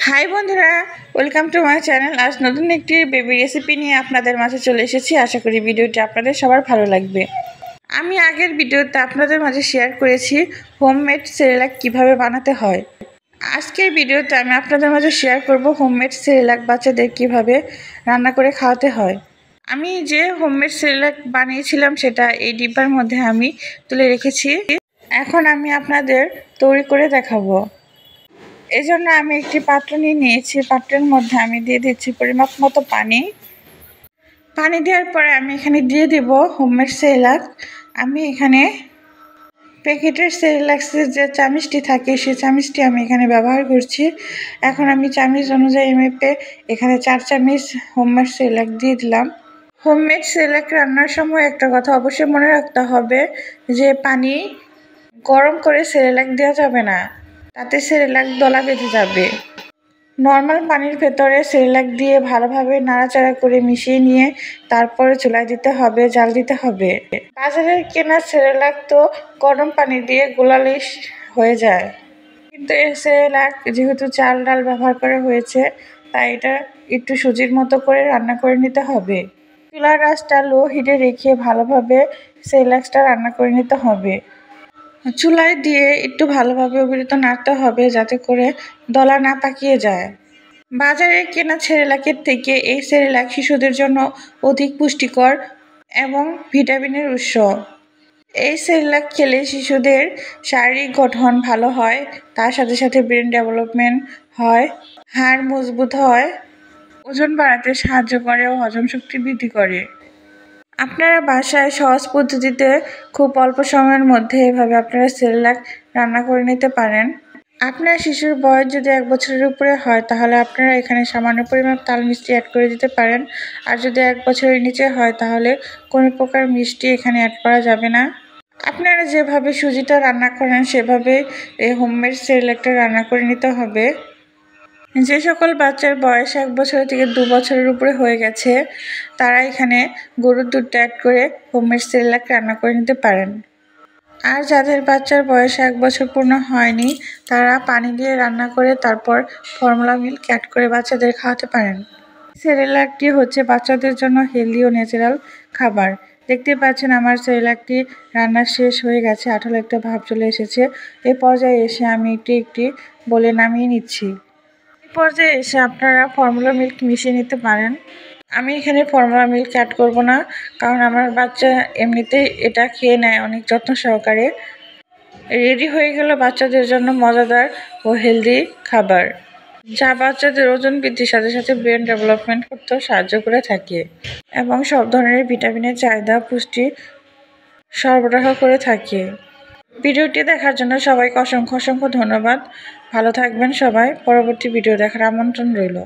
High বন্ধুরা, welcome to my channel. আজ নতুন একটি বেবি রেসিপি নিয়ে আপনাদের মাঝে চলে এসেছি। আশা করি ভিডিওটি আপনাদের সবার ভালো লাগবে। আমি আগের ভিডিওতে আপনাদের মাঝে শেয়ার করেছি হোমমেড সেরেলাক কিভাবে বানাতে হয়। আজকের ভিডিওতে আমি আপনাদের মাঝে শেয়ার করব হোমমেড সেরেলাক বাচ্চাদের কিভাবে রান্না করে খাওয়াতে হয়। আমি যে হোমমেড সেরেলাক বানিয়েছিলাম সেটা এই ডিব্বার মধ্যে আমি তুলে রেখেছি। এখন আমি আপনাদের তৈরি করে দেখাবো। এই জন্য আমি একটি পাত্র নিয়েছি। পাত্রের মধ্যে আমি দিয়ে দিচ্ছি পরিমাপ মতো পানি। পানি দেওয়ার পরে আমি এখানে দিয়ে দেব হোমমেড সেরেলাক। আমি এখানে প্যাকেটের সেরেলাক্সের যে চামচটি থাকে সেই চামচটি আমি এখানে ব্যবহার করছি। এখন আমি চামচ অনুযায়ী মেপে এখানে 4 চামচ হোমমেড সেরেলাক দিয়ে দিলাম। হোমমেড সেরেলাক রান্নার সময় একটা কথা অবশ্যই মনে রাখতে হবে যে পানি গরম করে সেরেলাক দেওয়া যাবে না, তাতে সেরেলাক দলা বেঁধে যাবে। নর্মাল পানির ভেতরে সেরেলাক দিয়ে ভালোভাবে নাড়াচাড়া করে মিশিয়ে নিয়ে তারপরে চুলায় দিতে হবে, জাল দিতে হবে। বাজারের কেনা সেরেলাক তো গরম পানি দিয়ে গোলালেই হয়ে যায়, কিন্তু এই সেরেলাক যেহেতু চাল ডাল ব্যবহার করা হয়েছে তাই এটা একটু সুজির মতো করে রান্না করে নিতে হবে। চুলার আঁচটা লো হিটে রেখে ভালোভাবে সেরেলাকটা রান্না করে নিতে হবে। চুলায় দিয়ে একটু ভালোভাবে অবিরত নাড়তে হবে যাতে করে দলা না পাকিয়ে যায়। বাজারে কেনা সেরেলাকের থেকে এই সেরেলাক শিশুদের জন্য অধিক পুষ্টিকর এবং ভিটামিনের উৎস। এই সেরেলাক খেলে শিশুদের শারীরিক গঠন ভালো হয়, তার সাথে সাথে ব্রেন ডেভেলপমেন্ট হয়, হাড় মজবুত হয়, ওজন বাড়াতে সাহায্য করে ও হজম শক্তি বৃদ্ধি করে। আপনারা বাসায় সহজ পদ্ধতিতে খুব অল্প সময়ের মধ্যে এভাবে আপনারা সেরেলাক রান্না করে নিতে পারেন। আপনার শিশুর বয়স যদি 1 বছরের উপরে হয় তাহলে আপনারা এখানে সামান্য পরিমাণ তাল মিষ্টি অ্যাড করে দিতে পারেন। আর যদি 1 বছরের নিচে হয় তাহলে কোনো প্রকার মিষ্টি এখানে অ্যাড করা যাবে না। আপনারা যেভাবে সুজিটা রান্না করেন সেভাবে এই হোমমেড সেরেলাকটা রান্না করে নিতে হবে। যে সকল বাচ্চার বয়স 1 বছর থেকে 2 বছরের উপরে হয়ে গেছে তারা এখানে গরুর দুধটা অ্যাড করে হোমমেড সেরেলাক রান্না করে নিতে পারেন। আর যাদের বাচ্চার বয়স 1 বছর পূর্ণ হয়নি তারা পানি দিয়ে রান্না করে তারপর ফর্মুলা মিল্ক অ্যাড করে বাচ্চাদের খাওয়াতে পারেন। সেরেলাকটি হচ্ছে বাচ্চাদের জন্য হেলদি ও ন্যাচারাল খাবার। দেখতে পাচ্ছেন আমার সেরেলাকটি রান্না শেষ হয়ে গেছে, আঠালো একটা ভাব চলে এসেছে। এই পর্যায়ে এসে আমি একটি বলে নামিয়ে নিচ্ছি। এই পর্যায়ে এসে আপনারা ফর্মুলা মিল্ক মিশিয়ে নিতে পারেন। আমি এখানে ফর্মুলা মিল্ক অ্যাড করব না, কারণ আমার বাচ্চা এমনিতেই এটা খেয়ে নেয় অনেক যত্ন সহকারে। রেডি হয়ে গেল বাচ্চাদের জন্য মজাদার ও হেলদি খাবার, যা বাচ্চাদের ওজন বৃদ্ধির সাথে সাথে ব্রেন ডেভেলপমেন্ট করতেও সাহায্য করে থাকে এবং সব ধরনের ভিটামিনের চাহিদা পুষ্টি সরবরাহ করে থাকে। ভিডিওটি দেখার জন্য সবাইকে অসংখ্য ধন্যবাদ। ভালো থাকবেন সবাই। পরবর্তী ভিডিও দেখার আমন্ত্রণ রইল।